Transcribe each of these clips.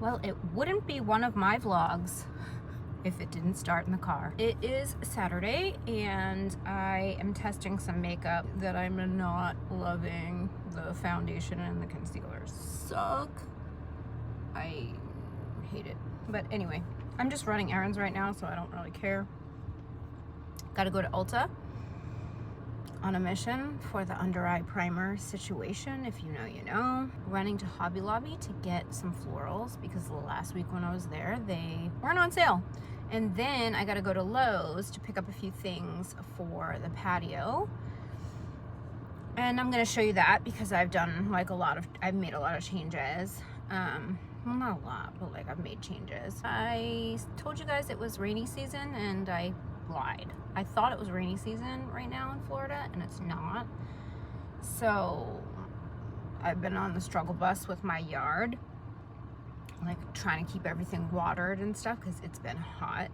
Well, it wouldn't be one of my vlogs if it didn't start in the car. It is Saturday and I am testing some makeup that I'm not loving. The foundation and the concealer suck. I hate it. But anyway, I'm just running errands right now, so I don't really care. Gotta go to Ulta on a mission for the under eye primer situation. If you know, you know. Running to Hobby Lobby to get some florals because the last week when I was there, they weren't on sale. And then I gotta go to Lowe's to pick up a few things for the patio. And I'm gonna show you that because I've done like I've made a lot of changes. Well, not a lot, but like I've made changes. I told you guys it was rainy season and I lied. I thought it was rainy season right now in Florida and it's not. So I've been on the struggle bus with my yard, like trying to keep everything watered and stuff because it's been hot.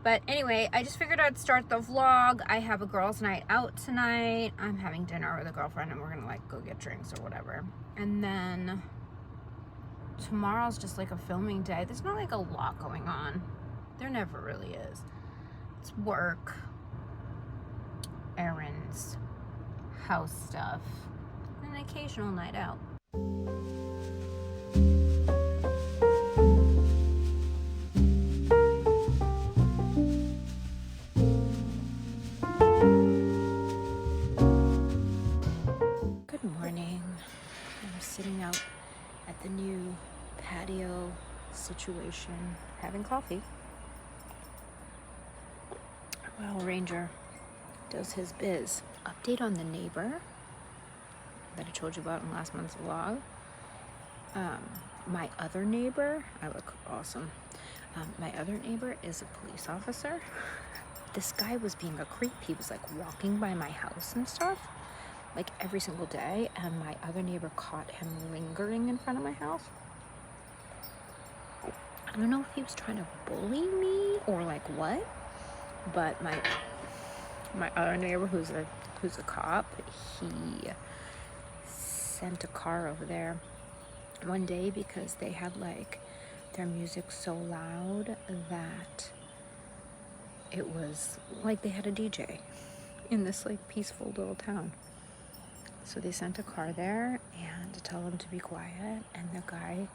But anyway, I just figured I'd start the vlog. I have a girls' night out tonight. I'm having dinner with a girlfriend and we're gonna like go get drinks or whatever. And then tomorrow's just like a filming day. There's not like a lot going on. There never really is. It's work, errands, house stuff, and an occasional night out. Good morning. I'm sitting out at the new patio situation, having coffee. Well, Ranger does his biz. Update on the neighbor that I told you about in last month's vlog. My other neighbor, I look awesome. My other neighbor is a police officer. This guy was being a creep. He was like walking by my house and stuff, like every single day. And my other neighbor caught him lingering in front of my house. I don't know if he was trying to bully me or like what. But my other neighbor, who's a cop, he sent a car over there one day because they had like their music so loud that it was like they had a DJ in this like peaceful little town. So they sent a car there and to tell them to be quiet, and the guy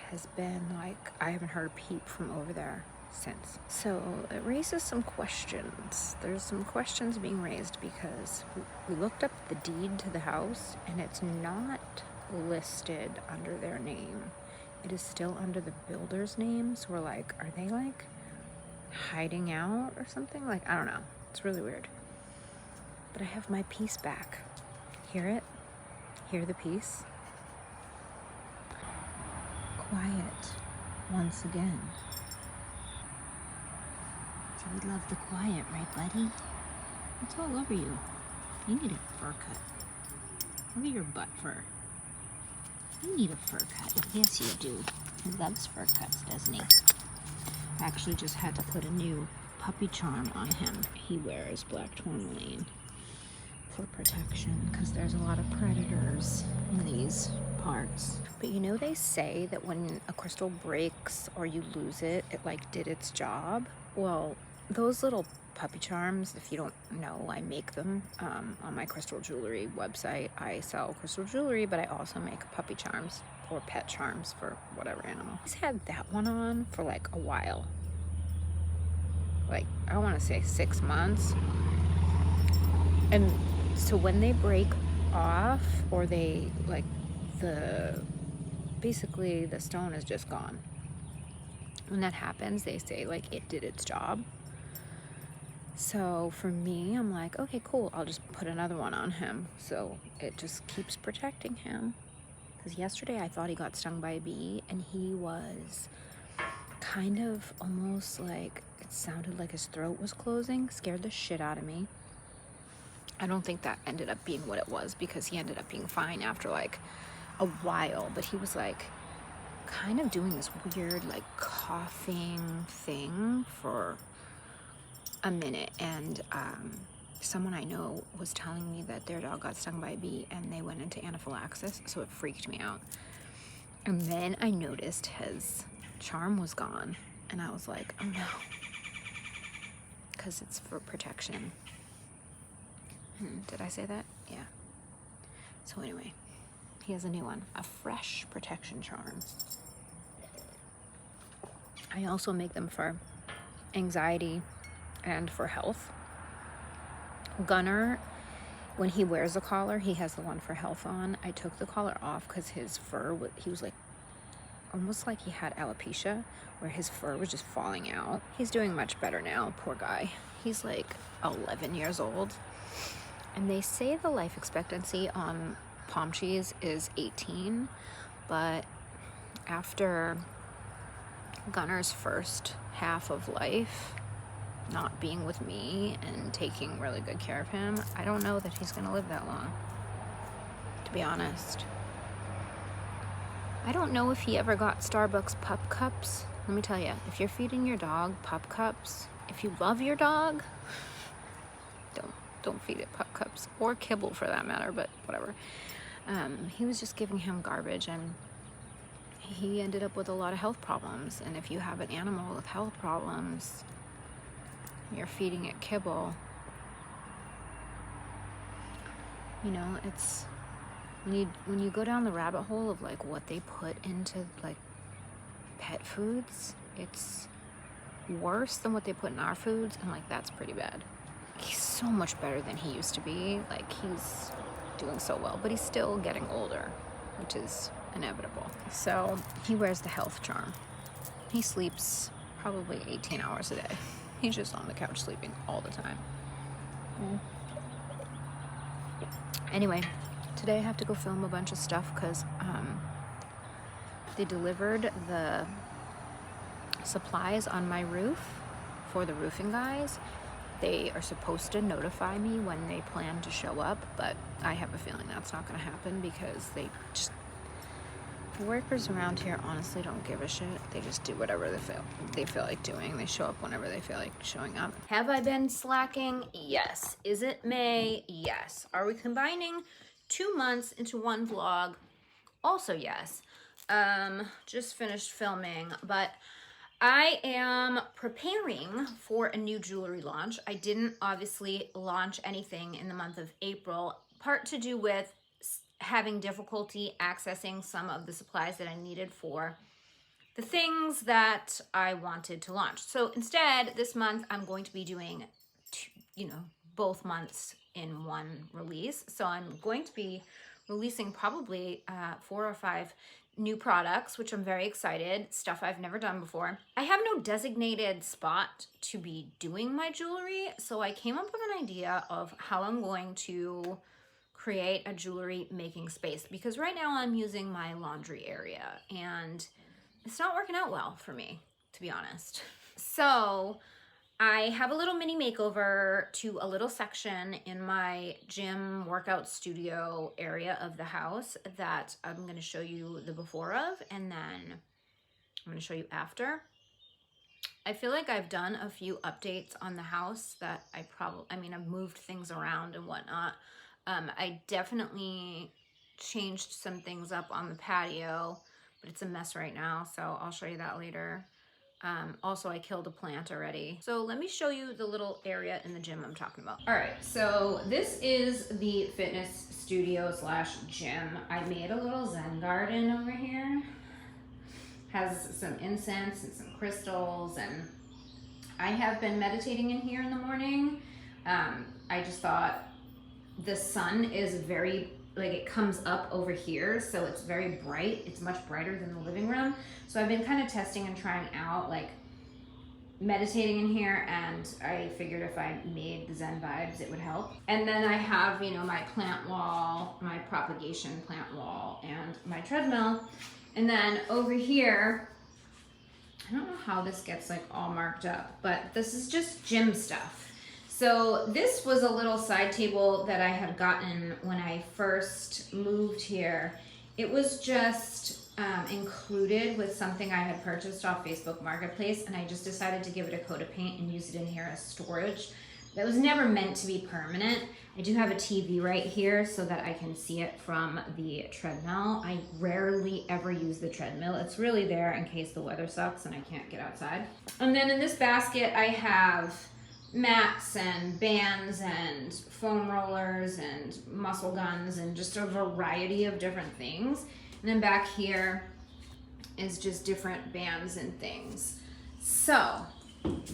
has been like, I haven't heard a peep from over there since. So it raises some questions. There's some questions being raised because we looked up the deed to the house and it's not listed under their name. It is still under the builder's name. So we're like, are they like hiding out or something? Like, I don't know. It's really weird. But I have my piece back. Hear it? Hear the piece? Quiet once again. We love the quiet, right, buddy? It's all over you. You need a fur cut. Look at your butt fur. You need a fur cut. Yes, you do. He loves fur cuts, doesn't he? I actually just had to put a new puppy charm on him. He wears black tourmaline for protection because there's a lot of predators in these parts. But you know, they say that when a crystal breaks or you lose it, it like did its job. Well, those little puppy charms, if you don't know, I make them on my crystal jewelry website. I sell crystal jewelry, but I also make puppy charms or pet charms for whatever animal. He's had that one on for like a while. Like, I want to say 6 months. And so when they break off or they like basically the stone is just gone. When that happens, they say like it did its job. So for me, I'm like, okay, cool. I'll just put another one on him. So it just keeps protecting him. Because yesterday I thought he got stung by a bee and he was kind of almost like, it sounded like his throat was closing. Scared the shit out of me. I don't think that ended up being what it was because he ended up being fine after like a while. But he was like kind of doing this weird like coughing thing for a minute, and someone I know was telling me that their dog got stung by a bee and they went into anaphylaxis, so it freaked me out. And then I noticed his charm was gone. And I was like, oh no. Because it's for protection. Did I say that? Yeah. So anyway, he has a new one. A fresh protection charm. I also make them for anxiety and for health. Gunner, when he wears a collar, he has the one for health on. I took the collar off because his fur, he was like, almost like he had alopecia, where his fur was just falling out. He's doing much better now, poor guy. He's like 11 years old. And they say the life expectancy on Pomchies is 18, but after Gunner's first half of life, not being with me and taking really good care of him, I don't know that he's gonna live that long, to be honest. I don't know if he ever got Starbucks pup cups. Let me tell you, if you're feeding your dog pup cups, if you love your dog, don't feed it pup cups, or kibble for that matter, but whatever. He was just giving him garbage, and he ended up with a lot of health problems. And if you have an animal with health problems, you're feeding it kibble, you know, it's when you go down the rabbit hole of like what they put into like pet foods, it's worse than what they put in our foods, and like that's pretty bad. He's so much better than he used to be. Like, he's doing so well, but he's still getting older, which is inevitable. So he wears the health charm. He sleeps probably 18 hours a day. He's just on the couch sleeping all the time. Anyway, today I have to go film a bunch of stuff because they delivered the supplies on my roof for the roofing guys. They are supposed to notify me when they plan to show up, but I have a feeling that's not going to happen because the workers around here honestly don't give a shit. They just do whatever they feel like doing. They show up whenever they feel like showing up. Have I been slacking? Yes. Is it May? Yes. Are we combining 2 months into one vlog? Also yes. Just finished filming, but I am preparing for a new jewelry launch. I didn't obviously launch anything in the month of April, part to do with having difficulty accessing some of the supplies that I needed for the things that I wanted to launch. So instead, this month, I'm going to be doing, both months in one release. So I'm going to be releasing probably 4 or 5 new products, which I'm very excited, stuff I've never done before. I have no designated spot to be doing my jewelry, so I came up with an idea of how I'm going to create a jewelry making space, because right now I'm using my laundry area and it's not working out well for me, to be honest. So I have a little mini makeover to a little section in my gym workout studio area of the house that I'm going to show you the before of, and then I'm going to show you after. I feel like I've done a few updates on the house that I've moved things around and whatnot. I definitely changed some things up on the patio, but it's a mess right now, so I'll show you that later. Also, I killed a plant already. So let me show you the little area in the gym I'm talking about. All right, so this is the fitness studio / gym. I made a little Zen garden over here. Has some incense and some crystals, and I have been meditating in here in the morning. I just thought the sun is very, it comes up over here, so it's very bright. It's much brighter than the living room. So I've been kind of testing and trying out, meditating in here, and I figured if I made the Zen vibes, it would help. And then I have, my plant wall, my propagation plant wall, and my treadmill. And then over here, I don't know how this gets all marked up, but this is just gym stuff. So this was a little side table that I had gotten when I first moved here. It was just included with something I had purchased off Facebook Marketplace, and I just decided to give it a coat of paint and use it in here as storage. That was never meant to be permanent. I do have a TV right here so that I can see it from the treadmill. I rarely ever use the treadmill. It's really there in case the weather sucks and I can't get outside. And then in this basket, I have mats and bands and foam rollers and muscle guns and just a variety of different things. And then back here is just different bands and things. So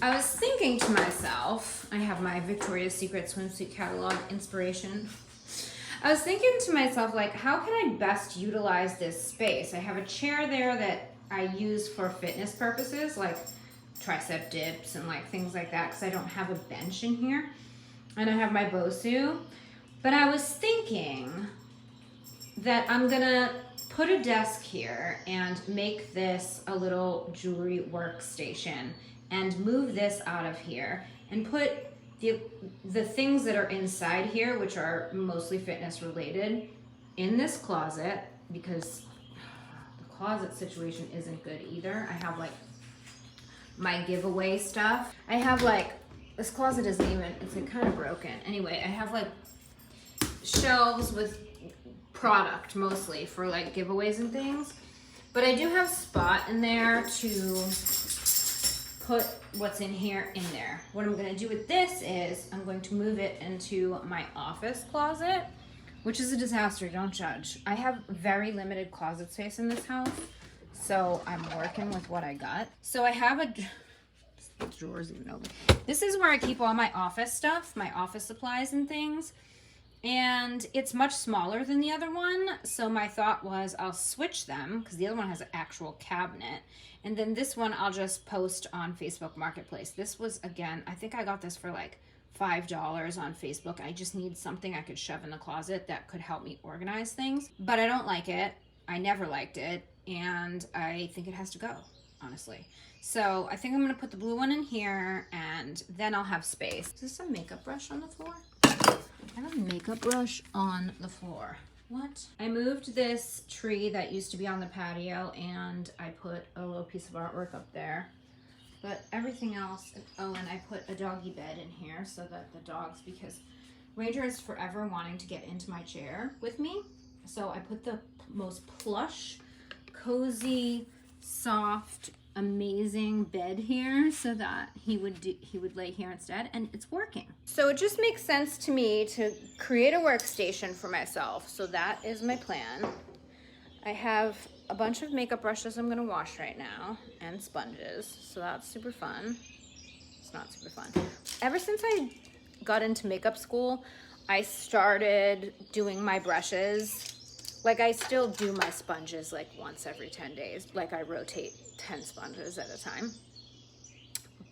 I was thinking to myself, I have my Victoria's Secret swimsuit catalog inspiration. I was thinking to myself, like, how can I best utilize this space? I have a chair there that I use for fitness purposes, like tricep dips and like things like that, because I don't have a bench in here. And I have my Bosu. But I was thinking that I'm gonna put a desk here and make this a little jewelry workstation and move this out of here and put the things that are inside here, which are mostly fitness related, in this closet, because the closet situation isn't good either. I have like my giveaway stuff. I have like, this closet isn't even, it's like kind of broken. Anyway, I have like shelves with product mostly for like giveaways and things. But I do have spot in there to put what's in here in there. What I'm gonna do with this is I'm going to move it into my office closet, which is a disaster, don't judge. I have very limited closet space in this house, so I'm working with what I got. So I have the drawers even open. This is where I keep all my office stuff, my office supplies and things. And it's much smaller than the other one. So my thought was I'll switch them because the other one has an actual cabinet. And then this one I'll just post on Facebook Marketplace. This was, again, I think I got this for like $5 on Facebook. I just need something I could shove in the closet that could help me organize things. But I don't like it. I never liked it. And I think it has to go, honestly. So I think I'm gonna put the blue one in here and then I'll have space. Is this a makeup brush on the floor? I have a makeup brush on the floor. What? I moved this tree that used to be on the patio and I put a little piece of artwork up there. But everything else, oh, and I put a doggy bed in here so that the dogs, because Ranger is forever wanting to get into my chair with me. So I put the most plush, cozy, soft, amazing bed here so that he would lay here instead, and it's working. So it just makes sense to me to create a workstation for myself. So that is my plan. I have a bunch of makeup brushes I'm gonna wash right now and sponges, so that's super fun. It's not super fun. Ever since I got into makeup school, I started doing my brushes. Like, I still do my sponges like once every 10 days. Like, I rotate 10 sponges at a time.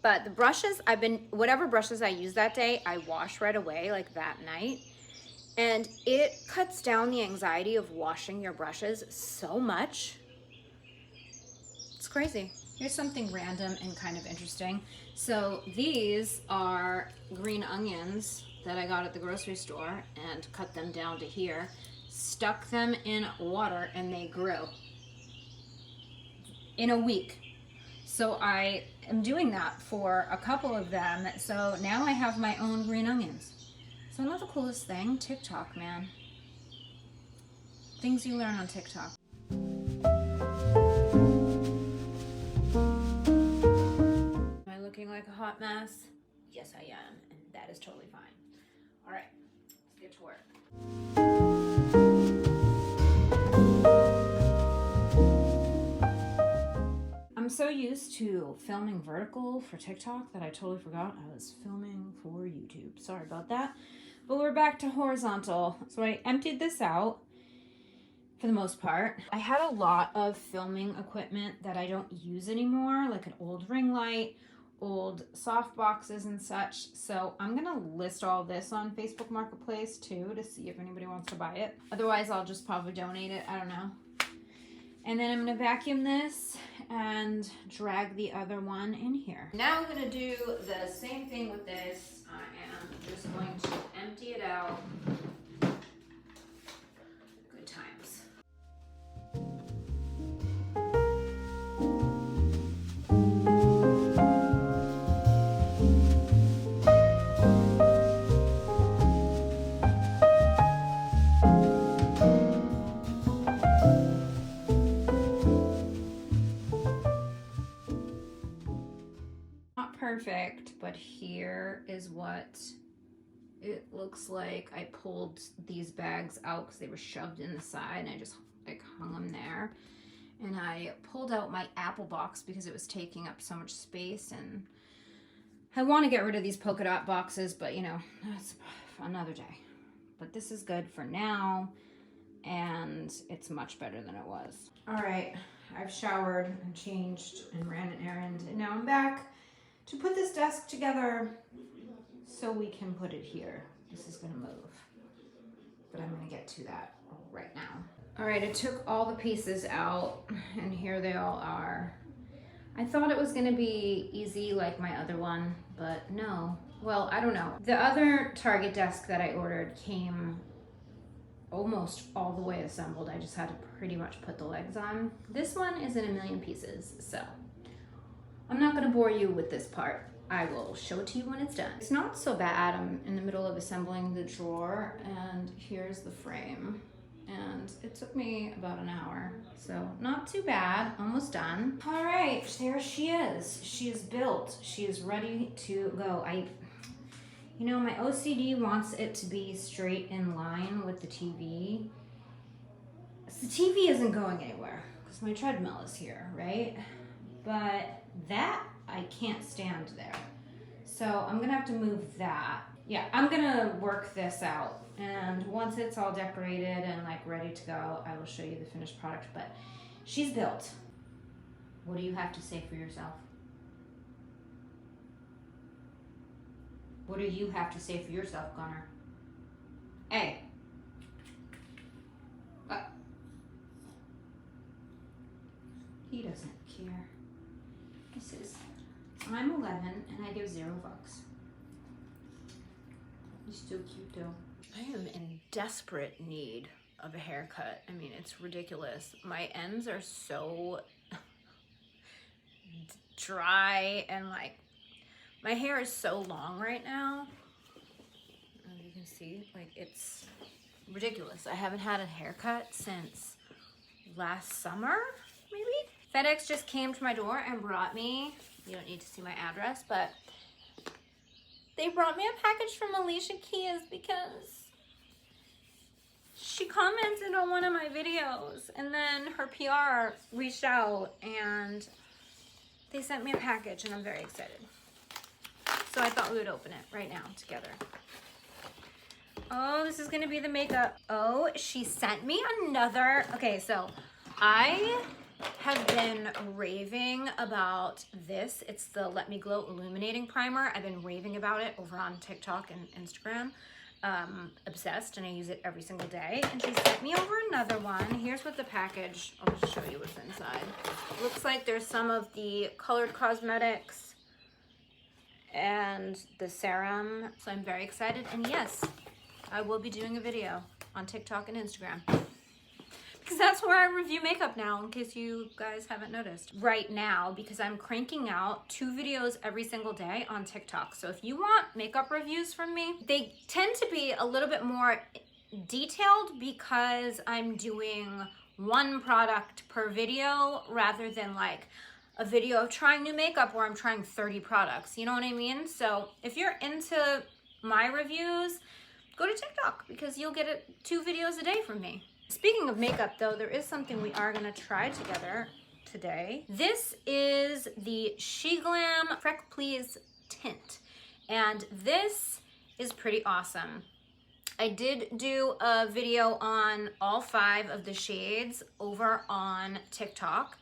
But the brushes, whatever brushes I use that day, I wash right away, like that night. And it cuts down the anxiety of washing your brushes so much. It's crazy. Here's something random and kind of interesting. So these are green onions that I got at the grocery store and cut them down to here. Stuck them in water and they grew in a week. So I am doing that for a couple of them. So now I have my own green onions. So not the coolest thing, TikTok, man. Things you learn on TikTok. Am I looking like a hot mess? Yes, I am, and that is totally fine. All right, let's get to work. I'm so used to filming vertical for TikTok that I totally forgot I was filming for YouTube. Sorry about that. But we're back to horizontal. So I emptied this out for the most part. I had a lot of filming equipment that I don't use anymore, like an old ring light, old soft boxes and such. So I'm gonna list all this on Facebook Marketplace too to see if anybody wants to buy it. Otherwise, I'll just probably donate it. I don't know. And then I'm gonna vacuum this and drag the other one in here. Now I'm gonna do the same thing with this. I am just going to empty it out. Good times. perfect, but here is what it looks like. I pulled these bags out because they were shoved in the side, and I just like hung them there. And I pulled out my apple box because it was taking up so much space, and I want to get rid of these polka dot boxes, but you know, that's another day. But this is good for now, and it's much better than it was. All right, I've showered and changed and ran an errand, and now I'm back to put this desk together so we can put it here. This is gonna move, but I'm gonna get to that right now. All right, I took all the pieces out, and here they all are. I thought it was gonna be easy like my other one, but no. Well, I don't know. The other Target desk that I ordered came almost all the way assembled. I just had to pretty much put the legs on. This one is in a million pieces, so I'm not gonna bore you with this part. I will show it to you when it's done. It's not so bad. I'm in the middle of assembling the drawer, and here's the frame. And it took me about an hour, so not too bad, almost done. All right, there she is. She is built. She is ready to go. You know, my OCD wants it to be straight in line with the TV. The TV isn't going anywhere because my treadmill is here, right? But that, I can't stand there. So I'm gonna have to move that. Yeah, I'm gonna work this out. And once it's all decorated and like ready to go, I will show you the finished product, but she's built. What do you have to say for yourself? What do you have to say for yourself, Gunnar? Hey. He doesn't care. This is, I'm 11 and I give $0. He's still cute though. I am in desperate need of a haircut. I mean, it's ridiculous. My ends are so dry, and like my hair is so long right now. As you can see, like it's ridiculous. I haven't had a haircut since last summer, maybe? FedEx just came to my door and brought me, you don't need to see my address, but they brought me a package from Alicia Keys because she commented on one of my videos, and then her PR reached out and they sent me a package, and I'm very excited. So I thought we would open it right now together. Oh, this is gonna be the makeup. Oh, she sent me another. Okay, so I have been raving about this. It's the Let Me Glow Illuminating Primer. I've been raving about it over on TikTok and Instagram. Obsessed, and I use it every single day. And she sent me over another one. Here's what the package, I'll just show you what's inside. Looks like there's some of the colored cosmetics and the serum. So I'm very excited, and yes, I will be doing a video on TikTok and Instagram. Because that's where I review makeup now, in case you guys haven't noticed. Right now, because I'm cranking out 2 videos every single day on TikTok. So if you want makeup reviews from me, they tend to be a little bit more detailed because I'm doing 1 product per video rather than like a video of trying new makeup where I'm trying 30 products. You know what I mean? So if you're into my reviews, go to TikTok because you'll get 2 videos a day from me. Speaking of makeup though, there is something we are gonna try together today. This is the GLAM Freckle Please tint, and this is pretty awesome. I did do a video on all 5 of the shades over on TikTok.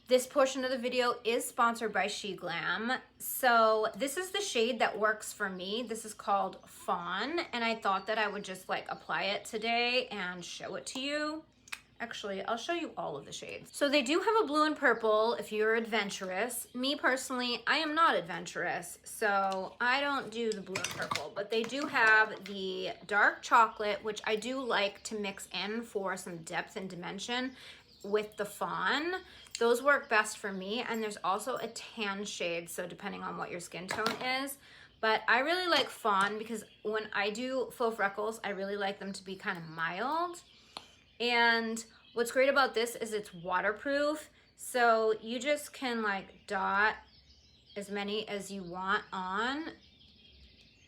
This portion of the video is sponsored by GLAM. So this is the shade that works for me. This is called Fawn, and I thought that I would just like apply it today and show it to you. Actually, I'll show you all of the shades. So they do have a blue and purple if you're adventurous. Me personally, I am not adventurous, so I don't do the blue and purple, but they do have the dark chocolate, which I do like to mix in for some depth and dimension with the Fawn. Those work best for me, and there's also a tan shade, so depending on what your skin tone is. But I really like Fawn because when I do faux freckles, I really like them to be kind of mild. And what's great about this is it's waterproof, so you just can like dot as many as you want on,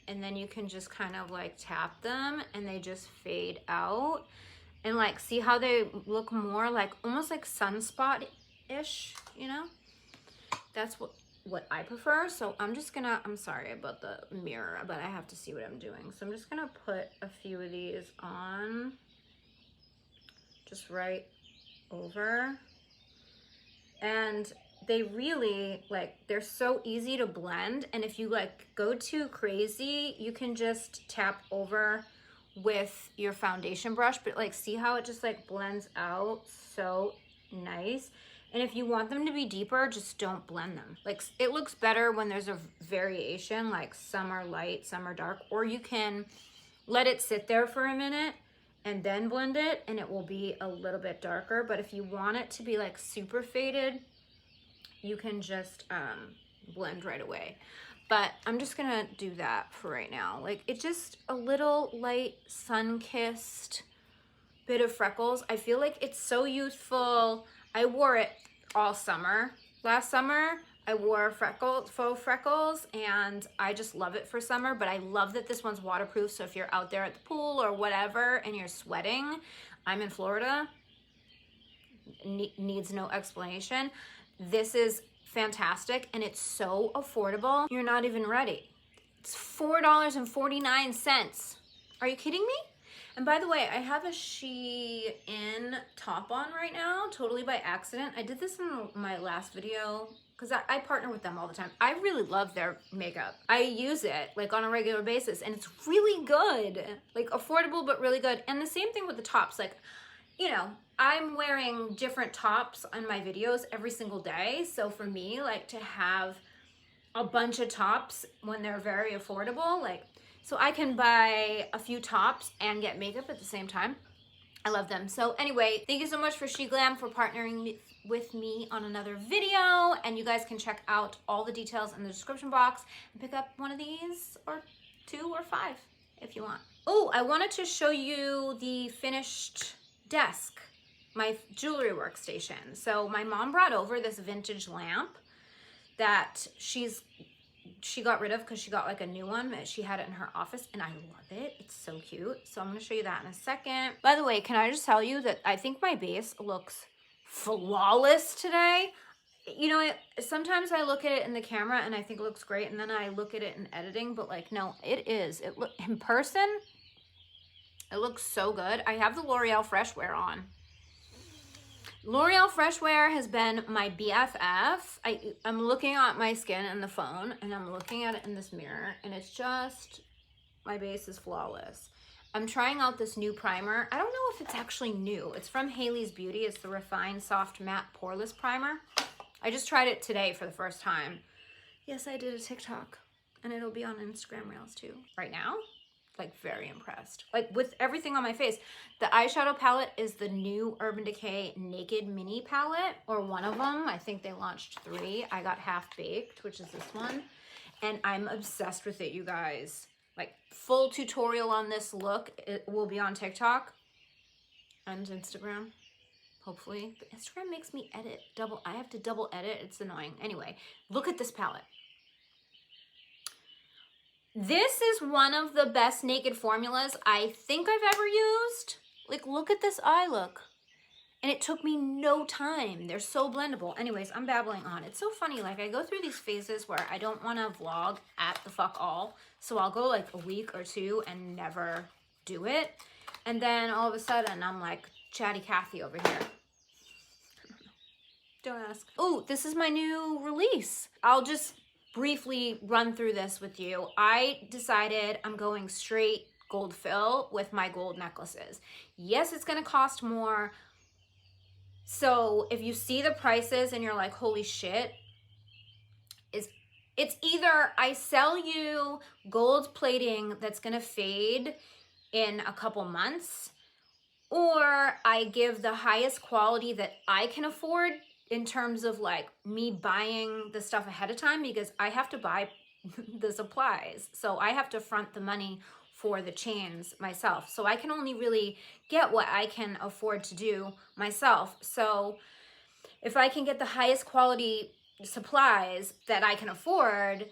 and then you can just kind of like tap them and they just fade out. And like, see how they look more like almost like sunspot-ish, you know? That's what I prefer. So I'm just gonna, I'm sorry about the mirror, but I have to see what I'm doing. So I'm just gonna put a few of these on, just right over. And they really, like, they're so easy to blend. And if you like go too crazy, you can just tap over with your foundation brush, but like, see how it just like blends out so nice. And if you want them to be deeper, just don't blend them. Like, it looks better when there's a variation, like some are light, some are dark, or you can let it sit there for a minute and then blend it and it will be a little bit darker. But if you want it to be like super faded, you can just blend right away. But I'm just gonna do that for right now. Like, it's just a little light sun-kissed bit of freckles. I feel like it's so youthful. I wore it all summer. Last summer, I wore faux freckles, and I just love it for summer. But I love that this one's waterproof, so if you're out there at the pool or whatever and you're sweating, I'm in Florida, needs no explanation. This is fantastic, and it's so affordable. You're not even ready. It's $4.49. Are you kidding me? And by the way, I have a Shein top on right now, totally by accident. I did this in my last video because I partner with them all the time. I really love their makeup. I use it like on a regular basis, and it's really good. Like, affordable, but really good. And the same thing with the tops. Like, you know, I'm wearing different tops on my videos every single day. So for me, like, to have a bunch of tops when they're very affordable, like, so I can buy a few tops and get makeup at the same time. I love them. So anyway, thank you so much for GLAM for partnering with me on another video. And you guys can check out all the details in the description box and pick up one of these, or 2 or 5 if you want. Oh, I wanted to show you the finished desk, my jewelry workstation. So my mom brought over this vintage lamp that she got rid of because she got like a new one. She had it in her office, and I love it. It's so cute. So I'm going to show you that in a second. By the way, can I just tell you that I think my base looks flawless today? You know, sometimes I look at it in the camera and I think it looks great, and then I look at it in editing, but like, no, it is. It look in person, it looks so good. I have the L'Oreal Fresh Wear on. L'Oreal Fresh Wear has been my BFF. I'm looking at my skin in the phone, and I'm looking at it in this mirror, and it's just, my base is flawless. I'm trying out this new primer. I don't know if it's actually new. It's from Hailey's Beauty. It's the Refined Soft Matte Poreless Primer. I just tried it today for the first time. Yes, I did a TikTok, and it'll be on Instagram Reels too. Right now, like, very impressed. Like, with everything on my face. The eyeshadow palette is the new Urban Decay Naked Mini palette, or one of them. I think they launched 3. I got Half Baked, which is this one. And I'm obsessed with it, you guys. Like, full tutorial on this look. It will be on TikTok and Instagram, hopefully. But Instagram makes me edit. I have to double edit. It's annoying. Anyway, look at this palette. This is one of the best naked formulas I think I've ever used. Like, look at this eye look. And it took me no time. They're so blendable. Anyways, I'm babbling on. It's so funny. Like, I go through these phases where I don't want to vlog at the fuck all. So I'll go like a week or 2 and never do it. And then all of a sudden, I'm like Chatty Cathy over here. Don't ask. Oh, this is my new release. I'll just briefly run through this with you. I decided I'm going straight gold fill with my gold necklaces. Yes, it's gonna cost more. So if you see the prices and you're like, holy shit, it's either I sell you gold plating that's gonna fade in a couple months, or I give the highest quality that I can afford in terms of like me buying the stuff ahead of time, because I have to buy the supplies. So I have to front the money for the chains myself. So I can only really get what I can afford to do myself. So if I can get the highest quality supplies that I can afford,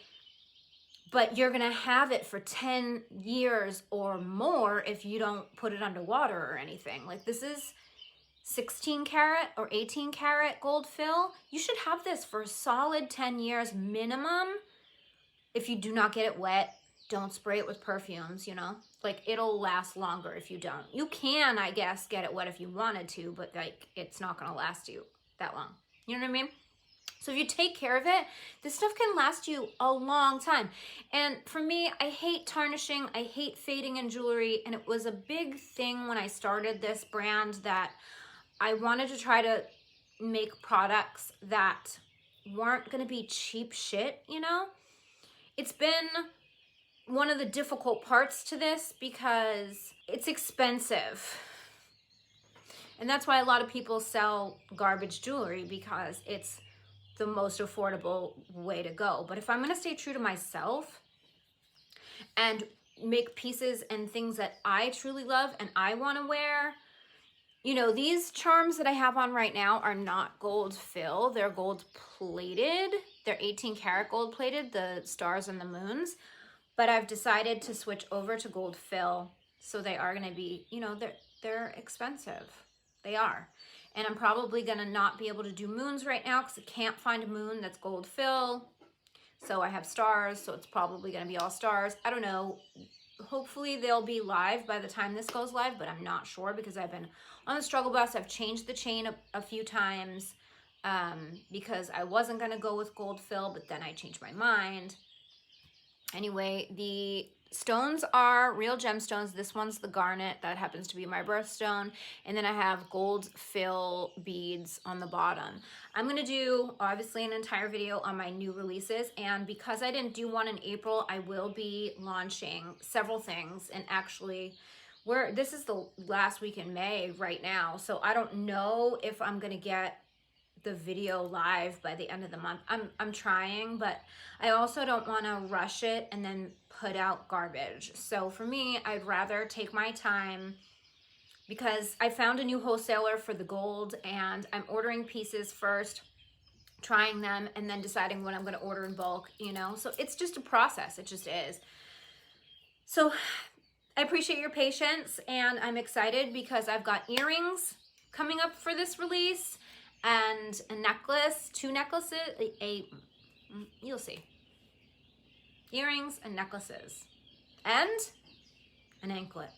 but you're gonna have it for 10 years or more if you don't put it underwater or anything. Like, this is 16 karat or 18 karat gold fill. You should have this for a solid 10 years minimum. If you do not get it wet, don't spray it with perfumes, you know? Like, it'll last longer if you don't. You can, I guess, get it wet if you wanted to, but like, it's not gonna last you that long. You know what I mean? So if you take care of it, this stuff can last you a long time. And for me, I hate tarnishing, I hate fading in jewelry, and it was a big thing when I started this brand that I wanted to try to make products that weren't gonna be cheap shit, you know? It's been one of the difficult parts to this because it's expensive. And that's why a lot of people sell garbage jewelry, because it's the most affordable way to go. But if I'm gonna stay true to myself and make pieces and things that I truly love and I wanna wear, you know, these charms that I have on right now are not gold fill, they're gold plated. They're 18 karat gold plated, the stars and the moons. But I've decided to switch over to gold fill. So they are gonna be, you know, they're expensive. They are. And I'm probably gonna not be able to do moons right now because I can't find a moon that's gold fill. So I have stars, so it's probably gonna be all stars. I don't know. Hopefully they'll be live by the time this goes live, but I'm not sure because I've been on the struggle bus. I've changed the chain a few times because I wasn't gonna go with gold fill, but then I changed my mind. Anyway, the stones are real gemstones. This one's the garnet. That happens to be my birthstone. And then I have gold fill beads on the bottom. I'm going to do, obviously, an entire video on my new releases. And because I didn't do one in April, I will be launching several things. And actually, this is the last week in May right now. So I don't know if I'm going to get the video live by the end of the month. I'm trying, but I also don't want to rush it and then put out garbage. So for me, I'd rather take my time because I found a new wholesaler for the gold and I'm ordering pieces first, trying them, and then deciding what I'm going to order in bulk, you know? So it's just a process. It just is. So I appreciate your patience and I'm excited because I've got earrings coming up for this release, and a necklace, 2 necklaces, you'll see. Earrings and necklaces. And an anklet.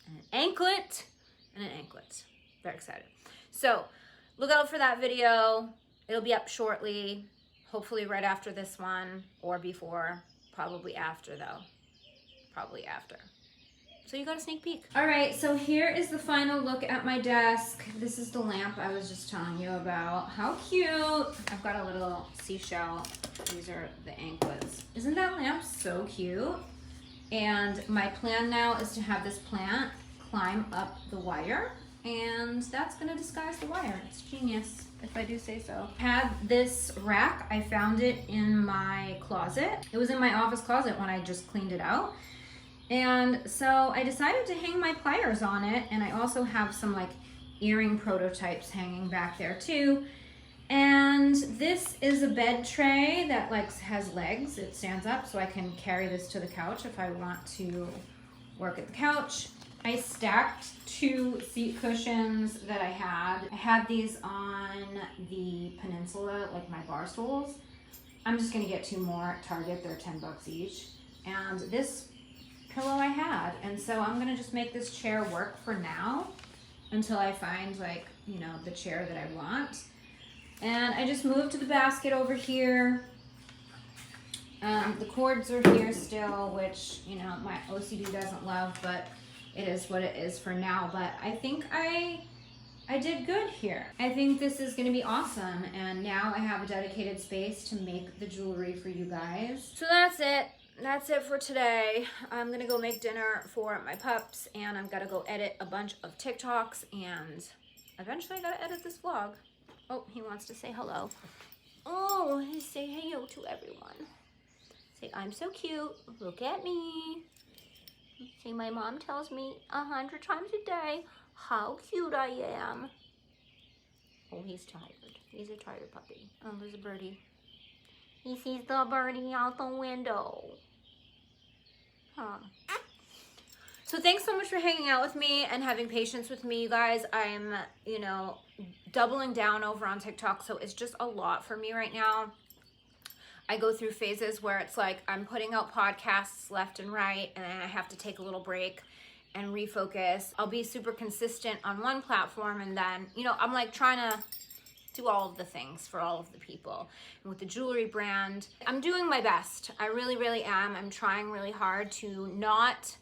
And an anklet. And an anklet. Very excited. So, look out for that video. It'll be up shortly. Hopefully right after this one. Or before. Probably after though. Probably after. So you got a sneak peek. All right, so here is the final look at my desk. This is the lamp I was just telling you about. How cute. I've got a little seashell. These are the anklets. Isn't that lamp so cute? And my plan now is to have this plant climb up the wire, and that's gonna disguise the wire. It's genius, if I do say so. I had this rack, I found it in my closet. It was in my office closet when I just cleaned it out. And so I decided to hang my pliers on it, and I also have some like earring prototypes hanging back there too. And this is a bed tray that like has legs. It stands up so I can carry this to the couch if I want to work at the couch. I stacked 2 seat cushions that I had. I had these on the Peninsula, like my bar stools. I'm just gonna get 2 more at Target. They're 10 bucks each. And this pillow I had, and so I'm gonna just make this chair work for now until I find, like, you know, the chair that I want. And I just moved to the basket over here. The cords are here still, which, you know, my OCD doesn't love, but it is what it is for now. But I think I did good here. I think this is gonna be awesome, and now I have a dedicated space to make the jewelry for you guys. So that's it. That's it for today. I'm gonna go make dinner for my pups, and I'm gonna go edit a bunch of TikToks, and eventually I gotta edit this vlog. Oh, he wants to say hello. Oh, say hello to everyone. Say, I'm so cute. Look at me. Say, my mom tells me 100 times a day how cute I am. Oh, he's tired. He's a tired puppy. Oh, there's a birdie. He sees the birdie out the window. Huh. So thanks so much for hanging out with me and having patience with me, you guys. I'm, you know, doubling down over on TikTok, so it's just a lot for me right now. I go through phases where it's like I'm putting out podcasts left and right, and then I have to take a little break and refocus. I'll be super consistent on one platform, and then, you know, I'm like trying to do all of the things for all of the people. And with the jewelry brand, I'm doing my best. I really, really am. I'm trying really hard to not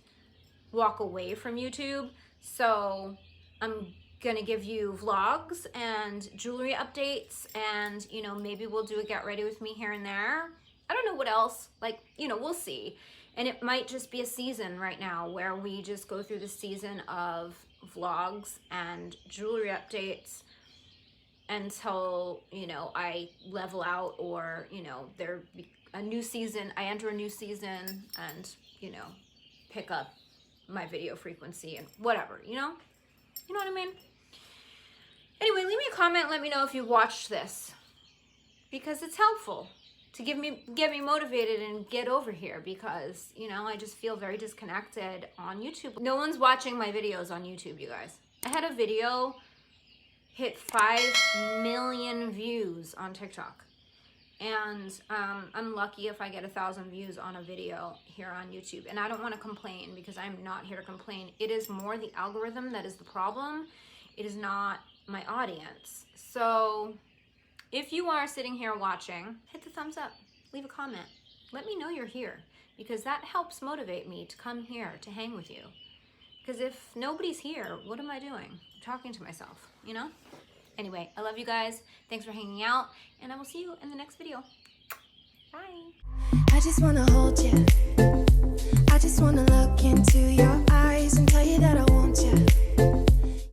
walk away from YouTube. So I'm gonna give you vlogs and jewelry updates, and, you know, maybe we'll do a get ready with me here and there. I don't know what else, like, you know, we'll see. And it might just be a season right now where we just go through the season of vlogs and jewelry updates until, you know, I level out, or, you know, there be a new season, I enter a new season and, you know, pick up my video frequency and whatever, you know what I mean? Anyway, leave me a comment, let me know if you watched this, because it's helpful to get me motivated and get over here, because, you know, I just feel very disconnected on YouTube. No one's watching my videos on YouTube, you guys. I had a video hit 5 million views on TikTok, and I'm lucky if I get 1,000 views on a video here on YouTube. And I don't want to complain, because I'm not here to complain. It is more the algorithm that is the problem. It is not my audience. So if you are sitting here watching, hit the thumbs up, leave a comment, let me know you're here, because that helps motivate me to come here to hang with you. Because if nobody's here, what am I doing? I'm talking to myself, you know? Anyway, I love you guys. Thanks for hanging out, and I will see you in the next video. Bye. I just wanna hold you.